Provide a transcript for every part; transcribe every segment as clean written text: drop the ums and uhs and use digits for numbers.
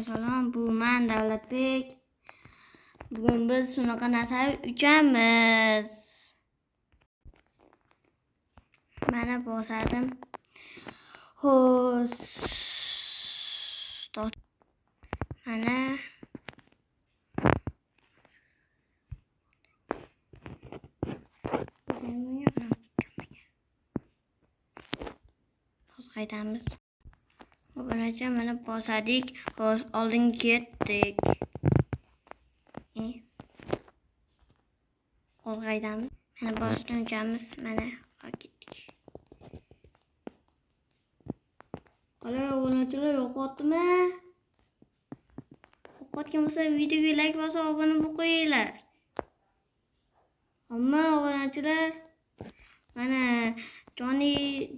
Salom, bu men Davlatbek. Bugun biz shunaqa narsa uchamiz. Mana bosadim. Xo'sh. Mana qaytamiz. Obunachi mana bosadik. Xo'sh, oldinga ketdik. Qo'zg'aydamiz. Mana bostiramiz. Mana ketdik. Qalay obunachilar yo'qotdimi? Yo'qotgan bo'lsa videoga like bosib obuna bo'lib qo'yinglar. Hamma obunachilar mana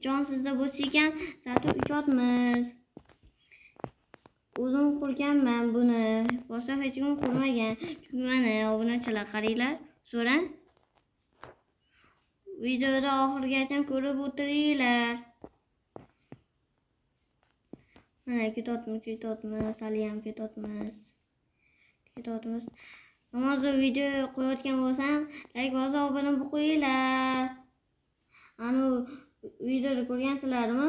jon sizda bo'lsa ekan, zato uchotmiz. O'zim qurganman buni. Boshqa hech kim qurmagan. Chunki mana obunachilar qaranglar, so'rang. Videoda oxirigacha ko'rib o'tiringlar. Mana ketotmiz, hali ham ketotmiz. Hozir video qo'yayotgan bo'lsam, like bosib obuna bo'lib qo'yinglar. Ani videoni ko'rgansizlarmi?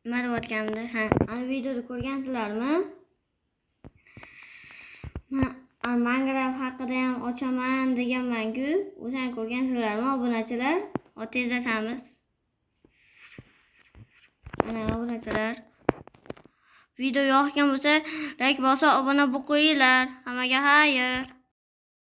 Nima deyotganimda? Ani videoni ko'rgansizlarmi? Minecraft haqida ham ochaman deganman-ku. O'shani ko'rgansizlarmi obunachilar? Tezlasamiz. Mana obunachilar. Video yoqgan bo'lsa, like bosib obuna bo'lib qo'yinglar. Hammaga xayr.